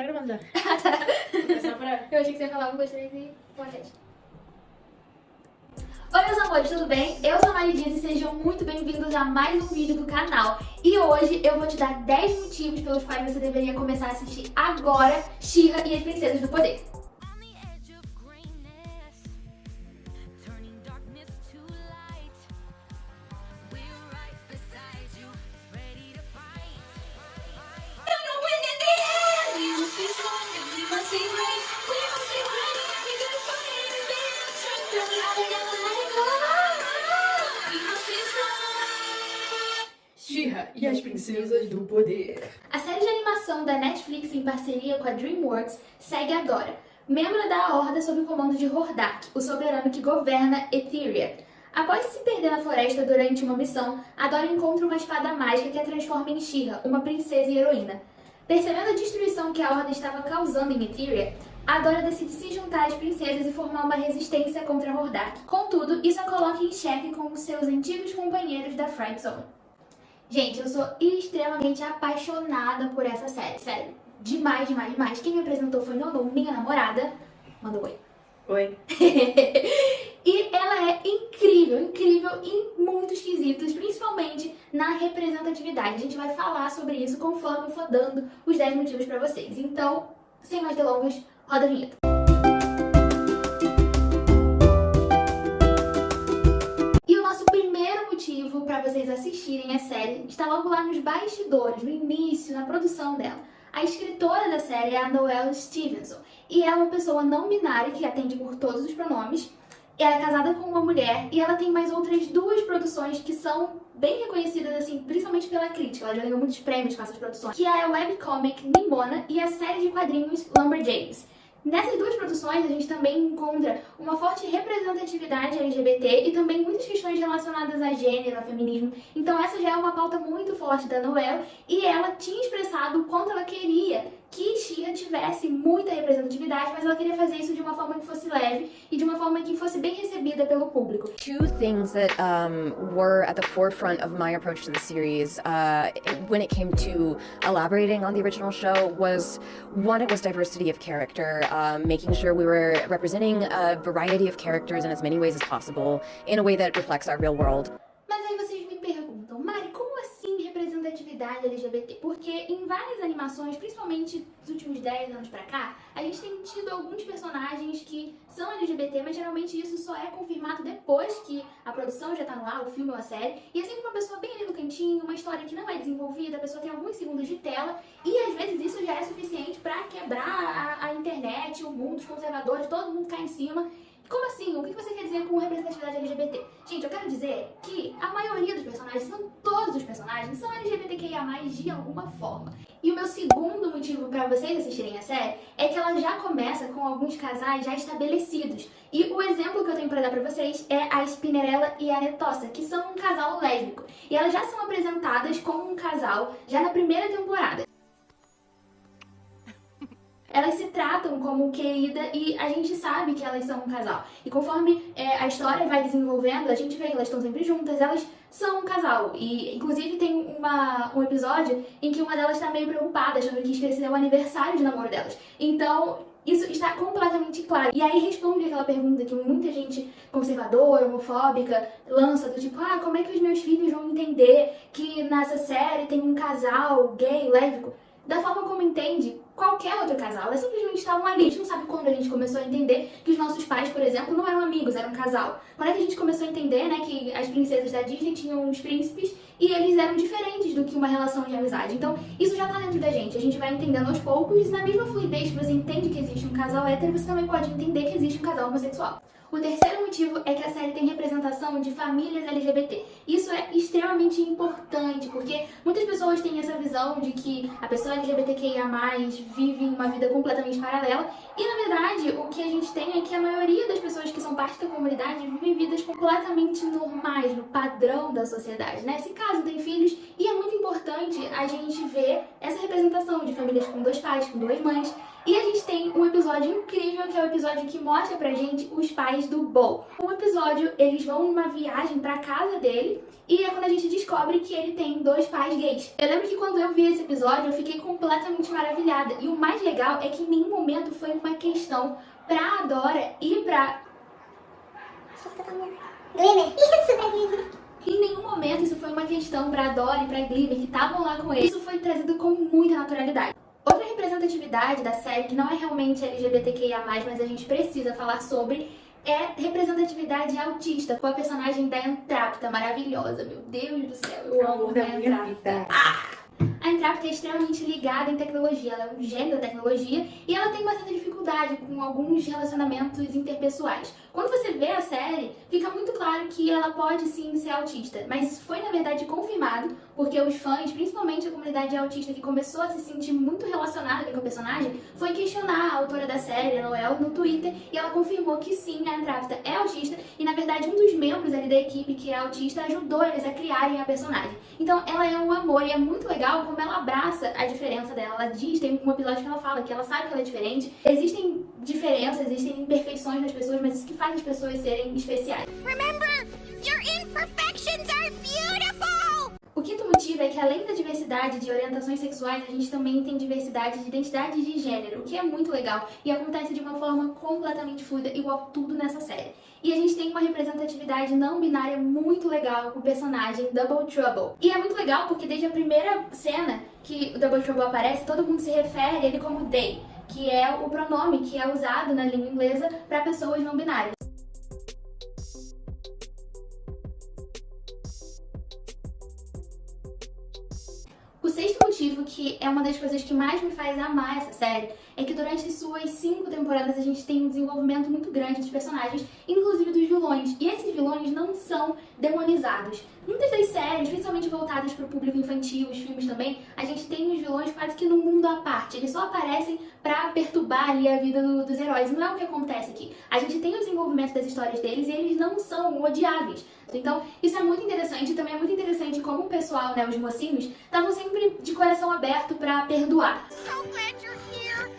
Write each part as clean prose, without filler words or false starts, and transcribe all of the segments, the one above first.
tá gravando já. Eu achei que você ia falar 1, 2, 3 e podcast. Oi meus amores, tudo bem? Eu sou a Mari Dias e sejam muito bem-vindos a mais um vídeo do canal. E hoje eu vou te dar 10 motivos pelos quais você deveria começar a assistir agora She-Ra e as Princesas do Poder. She-Ra e as Princesas do Poder. A série de animação da Netflix em parceria com a DreamWorks segue a Dora, membro da Horda sob o comando de Hordak, o soberano que governa Etheria. Após se perder na floresta durante uma missão, a Dora encontra uma espada mágica que a transforma em She-Ra, uma princesa e heroína. Percebendo a destruição que a Horda estava causando em Etheria, a Dora decide se juntar às princesas e formar uma resistência contra Hordak. Contudo, isso a coloca em xeque com os seus antigos companheiros da Friend Zone. Gente, eu sou extremamente apaixonada por essa série, sério. Demais, demais, demais. Quem me apresentou foi Nono, minha namorada. Manda um oi. Oi. E ela é incrível, incrível em muitos quesitos, principalmente na representatividade. A gente vai falar sobre isso conforme eu for dando os 10 motivos pra vocês. Então, sem mais delongas, roda a vinheta. Para vocês assistirem a série está logo lá nos bastidores, no início, na produção dela. A escritora da série é a Noelle Stevenson e ela é uma pessoa não binária que atende por todos os pronomes. Ela é casada com uma mulher e ela tem mais outras 2 produções que são bem reconhecidas, assim, principalmente pela crítica. Ela já ganhou muitos prêmios com essas produções, que é a webcomic Nimona e a série de quadrinhos Lumberjanes. Nessas 2 produções, a gente também encontra uma forte representatividade LGBT e também muitas questões relacionadas a gênero, a feminismo. Então essa já é uma pauta muito forte da Noelle e ela tinha expressado o quanto ela queria que She-Ra tivesse muita representatividade, mas ela queria fazer isso de uma forma que fosse leve e de uma forma que fosse bem recebida pelo público. 2 things that were at the forefront of my approach to the series when it came to elaborating on the original show was, one, it was diversity of character, making sure we were representing a variety of characters in as many ways as possible in a way that reflects our real world. Mas aí vocês me perguntam, Mari, como assim representatividade LGBT? Porque em várias animações, principalmente nos últimos 10 anos pra cá, a gente tem tido alguns personagens que são LGBT, mas geralmente isso só é confirmado depois que a produção já tá no ar, o filme ou a série, e assim uma pessoa bem ali no cantinho, uma história que não é desenvolvida, a pessoa tem alguns segundos de tela, e às vezes isso já é suficiente pra quebrar a internet, o mundo, os conservadores, todo mundo cai em cima. Como assim? O que você quer dizer com representatividade LGBT? Gente, eu quero dizer que a maioria dos personagens, não todos os personagens, são LGBTQIA+, de alguma forma. E o meu segundo motivo para vocês assistirem a série é que ela já começa com alguns casais já estabelecidos. E o exemplo que eu tenho para dar para vocês é a Spinnerella e a Netossa, que são um casal lésbico. E elas já são apresentadas como um casal já na primeira temporada. Elas se tratam como querida e a gente sabe que elas são um casal. E conforme a história vai desenvolvendo, a gente vê que elas estão sempre juntas, elas são um casal. E inclusive tem um episódio em que uma delas está meio preocupada, achando que esqueceu o aniversário de namoro delas. Então isso está completamente claro. E aí responde aquela pergunta que muita gente conservadora, homofóbica, lança, do tipo, como é que os meus filhos vão entender que nessa série tem um casal gay, lésbico? Da forma como entende qualquer outro casal, elas simplesmente estavam ali. A gente não sabe quando a gente começou a entender que os nossos pais, por exemplo, não eram amigos, eram um casal. Quando é que a gente começou a entender, né, que as princesas da Disney tinham uns príncipes e eles eram diferentes do que uma relação de amizade. Então, isso já tá dentro da gente. A gente vai entendendo aos poucos, na mesma fluidez que você entende que existe um casal hétero, você também pode entender que existe um casal homossexual. O terceiro motivo é que a série tem representação de famílias LGBT. Isso é extremamente importante, porque muitas pessoas têm essa visão de que a pessoa LGBTQIA+, vive uma vida completamente paralela, e na verdade o que a gente tem é que a maioria das pessoas que são parte da comunidade vivem vidas completamente normais, no padrão da sociedade, né? Se casam, têm filhos, e é muito importante a gente ver essa representação de famílias com 2 pais, com 2 mães, E a gente tem um episódio incrível, que é o episódio que mostra pra gente os pais do Bo. No episódio, eles vão numa viagem pra casa dele, e é quando a gente descobre que ele tem 2 pais gays. Eu lembro que quando eu vi esse episódio, eu fiquei completamente maravilhada. E o mais legal é que em nenhum momento foi uma questão pra Dora e pra... Glimmer. Isso, pra Glimmer. Em nenhum momento isso foi uma questão pra Dora e pra Glimmer, que estavam lá com ele. Isso foi trazido com muita naturalidade. Outra representatividade da série, que não é realmente LGBTQIA+, mas a gente precisa falar sobre, é representatividade autista, com a personagem da Entrapta, maravilhosa. Meu Deus do céu, eu amo a Entrapta. A Entrapta é extremamente ligada em tecnologia, ela é um gênio da tecnologia e ela tem uma certa dificuldade com alguns relacionamentos interpessoais. Quando você vê a série, fica muito claro que ela pode sim ser autista, mas isso foi na verdade confirmado porque os fãs, principalmente a comunidade autista que começou a se sentir muito relacionada com a personagem, foi questionar a autora da série, a Noel, no Twitter, e ela confirmou que sim, a Entrapta é autista e na verdade um dos membros ali da equipe que é autista ajudou eles a criarem a personagem. Então ela é um amor e é muito legal como ela abraça a diferença dela. Ela diz, tem um episódio que ela fala que ela sabe que ela é diferente. Existem diferenças, existem imperfeições nas pessoas, mas isso que faz as pessoas serem especiais. Remember, your imperfections are beautiful! O quinto motivo é que além da diversidade de orientações sexuais, a gente também tem diversidade de identidade de gênero, o que é muito legal e acontece de uma forma completamente fluida, igual tudo nessa série. E a gente tem uma representatividade não binária muito legal com o personagem Double Trouble. E é muito legal porque desde a primeira cena que o Double Trouble aparece, todo mundo se refere a ele como they, que é o pronome que é usado na língua inglesa para pessoas não binárias. O sexto motivo, que é uma das coisas que mais me faz amar essa série, é que durante suas 5 temporadas a gente tem um desenvolvimento muito grande dos personagens, inclusive dos vilões. E esses vilões não são demonizados. Muitas das séries, principalmente voltadas para o público infantil, os filmes também, a gente tem os vilões quase que num mundo à parte. Eles só aparecem para perturbar ali a vida dos heróis. Não é o que acontece aqui. A gente tem o desenvolvimento das histórias deles e eles não são odiáveis. Então, isso é muito interessante e também é muito interessante como o pessoal, né, os mocinhos, estavam sempre de coração aberto para perdoar. So glad you're here.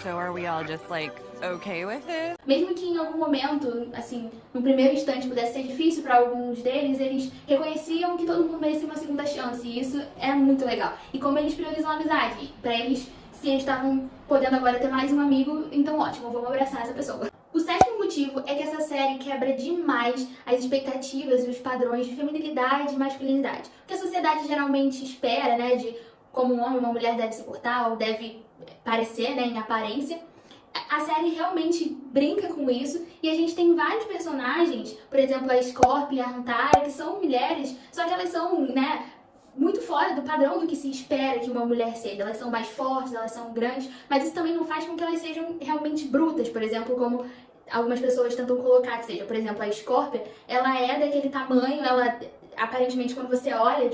So are we all just like okay with it? Mesmo que em algum momento, assim, no primeiro instante pudesse ser difícil para alguns deles, eles reconheciam que todo mundo merecia uma segunda chance e isso é muito legal. E como eles priorizam a amizade, para eles, se eles estavam podendo agora ter mais um amigo, então ótimo, vamos abraçar essa pessoa. O sétimo motivo é que essa série quebra demais as expectativas e os padrões de feminilidade e masculinidade. O que a sociedade geralmente espera, né, de como um homem e uma mulher deve se portar ou deve parecer, né, em aparência. A série realmente brinca com isso e a gente tem vários personagens, por exemplo, a Scorpion e a Antara, que são mulheres, só que elas são, né, muito fora do padrão do que se espera que uma mulher seja. Elas são mais fortes, elas são grandes, mas isso também não faz com que elas sejam realmente brutas, por exemplo, como algumas pessoas tentam colocar que seja. Por exemplo, a Scorpion, ela é daquele tamanho, ela aparentemente quando você olha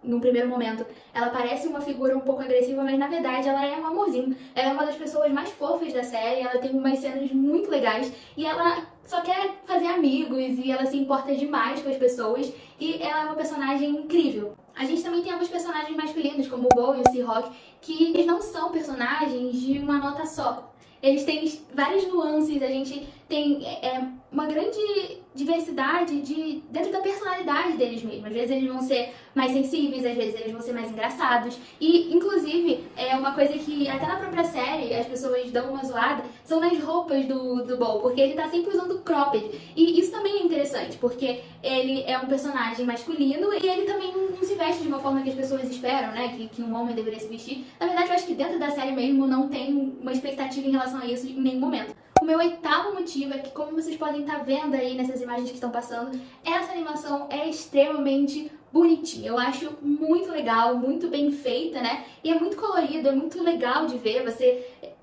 num primeiro momento, ela parece uma figura um pouco agressiva, mas na verdade ela é um amorzinho. Ela é uma das pessoas mais fofas da série, ela tem umas cenas muito legais e ela só quer fazer amigos e ela se importa demais com as pessoas e ela é uma personagem incrível. A gente também tem alguns personagens masculinos, como o Bo e o Seahawk, que eles não são personagens de uma nota só. Eles têm várias nuances, a gente tem uma grande diversidade dentro da personalidade deles mesmos. Às vezes eles vão ser mais sensíveis, às vezes eles vão ser mais engraçados. E, inclusive, é uma coisa que até na própria série as pessoas dão uma zoada, são nas roupas do Bo, porque ele tá sempre usando cropped. E isso também é interessante, porque ele é um personagem masculino e ele também não se veste de uma forma que as pessoas esperam, né, que um homem deveria se vestir. Na verdade, eu acho que dentro da série mesmo não tem uma expectativa em relação a isso em nenhum momento. O meu oitavo motivo é que, como vocês podem estar vendo aí nessas imagens que estão passando, essa animação é extremamente bonitinha. Eu acho muito legal, muito bem feita, né? E é muito colorido, é muito legal de ver,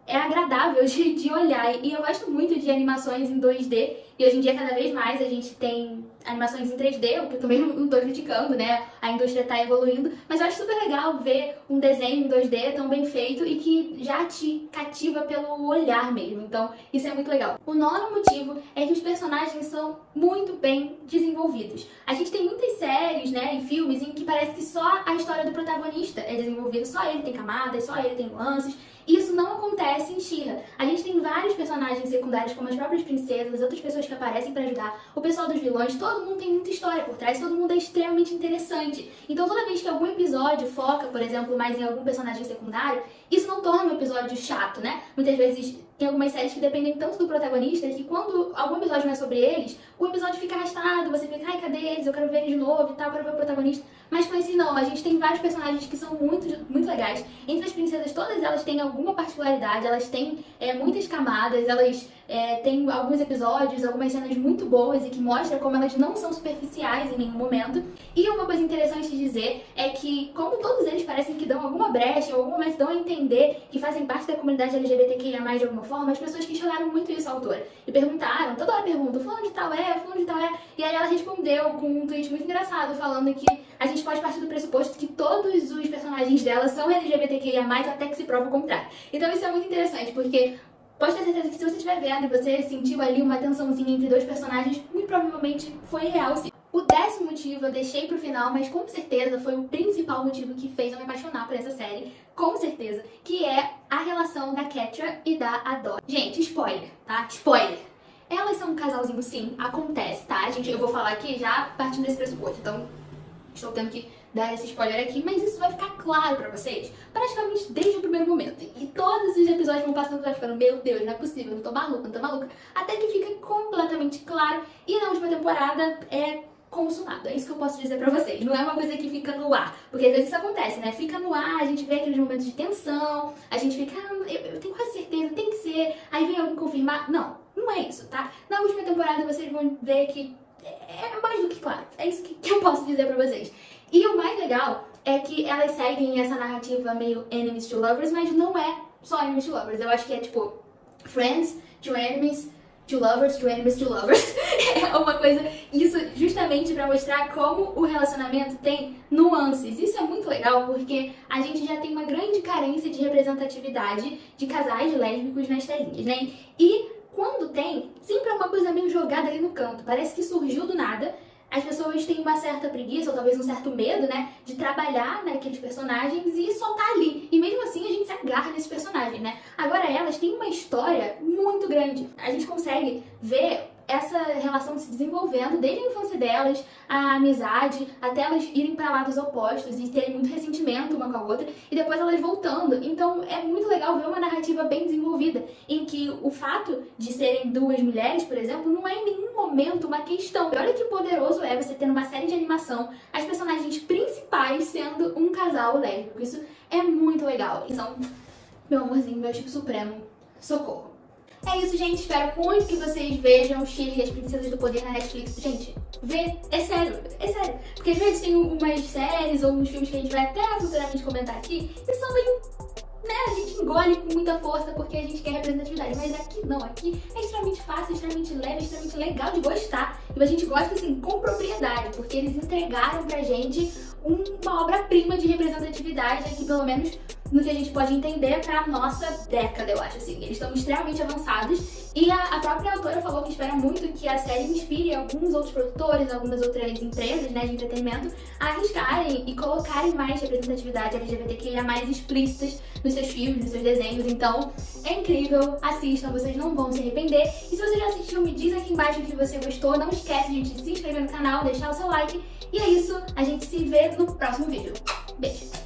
é agradável de olhar. E eu gosto muito de animações em 2D. E hoje em dia, cada vez mais, a gente tem animações em 3D, o que eu também não tô criticando, né? A indústria tá evoluindo. Mas eu acho super legal ver um desenho em 2D tão bem feito e que já te cativa pelo olhar mesmo. Então, isso é muito legal. O nono motivo é que os personagens são muito bem desenvolvidos. A gente tem muitas séries, né, e filmes em que parece que só a história do protagonista é desenvolvida, só ele tem camadas, só ele tem nuances. E isso não acontece em She-Ra. A gente tem vários personagens secundários, como as próprias princesas, outras pessoas que aparecem pra ajudar, o pessoal dos vilões, todo mundo tem muita história por trás, todo mundo é extremamente interessante. Então toda vez que algum episódio foca, por exemplo, mais em algum personagem secundário, isso não torna um episódio chato, né? Muitas vezes tem algumas séries que dependem tanto do protagonista que quando algum episódio não é sobre eles, o episódio fica arrastado, você fica, ai, cadê eles? Eu quero ver eles de novo e tal, eu quero ver o protagonista. Mas com esse não, a gente tem vários personagens que são muito legais. Entre as princesas, todas elas têm alguma particularidade, elas têm muitas camadas, elas têm alguns episódios, algumas cenas muito boas e que mostram como elas não são superficiais em nenhum momento. E uma coisa interessante de dizer é que, como todos eles parecem que dão alguma brecha, em algum momento dão a entender que fazem parte da comunidade LGBTQIA+, de alguma forma, as pessoas questionaram muito isso à autora. E perguntaram, toda hora perguntam, fulano de tal é, fulano de tal é. E aí ela respondeu com um tweet muito engraçado, falando que a gente pode partir do pressuposto que todos os personagens dela são LGBTQIA+, até que se prova o contrário. Então isso é muito interessante, porque pode ter certeza que se você estiver vendo e você sentiu ali uma tensãozinha entre dois personagens, muito provavelmente foi real, sim. O 10º motivo eu deixei pro final, mas com certeza foi o principal motivo que fez eu me apaixonar por essa série, com certeza, que é a relação da Catra e da Adore. Gente, spoiler, tá? Spoiler! Elas são um casalzinho, sim, acontece, tá? Gente, eu vou falar aqui já partindo desse pressuposto, então estou tendo que dar esse spoiler aqui, mas isso vai ficar claro pra vocês praticamente desde o primeiro momento. E todos os episódios vão passando, vai ficando, meu Deus, não é possível, eu tô maluca, até que fica completamente claro. E na última temporada é consumado, é isso que eu posso dizer pra vocês. Não é uma coisa que fica no ar, porque às vezes isso acontece, né? Fica no ar, a gente vê aqueles momentos de tensão, a gente fica, eu tenho quase certeza, tem que ser, aí vem alguém confirmar. Não, não é isso, tá? Na última temporada vocês vão ver que é mais do que claro, é isso que eu posso dizer pra vocês. E o mais legal é que elas seguem essa narrativa meio enemies to lovers, mas não é só enemies to lovers. Eu acho que é tipo friends to enemies to lovers to enemies to lovers. É uma coisa, isso justamente pra mostrar como o relacionamento tem nuances. Isso é muito legal porque a gente já tem uma grande carência de representatividade de casais lésbicos nas telinhas, né? E quando tem, sempre é uma coisa meio jogada ali no canto. Parece que surgiu do nada. As pessoas têm uma certa preguiça, ou talvez um certo medo, né, de trabalhar naqueles personagens e só tá ali. E mesmo assim a gente se agarra nesses personagens, né? Agora elas têm uma história muito grande. A gente consegue ver essa relação se desenvolvendo desde a infância delas, a amizade, até elas irem para lados opostos e terem muito ressentimento uma com a outra, e depois elas voltando. Então é muito legal ver uma narrativa bem desenvolvida, em que o fato de serem duas mulheres, por exemplo, não é em nenhum momento uma questão. E olha que poderoso é você ter numa série de animação as personagens principais sendo um casal lésbico. Isso é muito legal. Então, meu amorzinho, meu tipo supremo, socorro. É isso, gente. Espero muito que vocês vejam She-Ra e as Princesas do Poder na Netflix. Gente, vê. É sério. É sério. Porque às vezes tem umas séries ou uns filmes que a gente vai até futuramente comentar aqui e são meio, né, a gente engole com muita força porque a gente quer representatividade. Mas aqui não. Aqui é extremamente fácil, extremamente leve, extremamente legal de gostar. E a gente gosta, assim, com propriedade. Porque eles entregaram pra gente uma obra-prima de representatividade aqui, pelo menos no que a gente pode entender pra nossa década, eu acho, assim. Eles estão extremamente avançados e a própria autora falou que espera muito que a série inspire alguns outros produtores, algumas outras empresas, né, de entretenimento a arriscarem e colocarem mais representatividade LGBTQIA mais explícitas nos seus filmes, nos seus desenhos. Então, é incrível, assistam, vocês não vão se arrepender. E se você já assistiu, me diz aqui embaixo o que você gostou. Não esquece, gente, de se inscrever no canal, deixar o seu like. E é isso, a gente se vê no próximo vídeo. Beijo!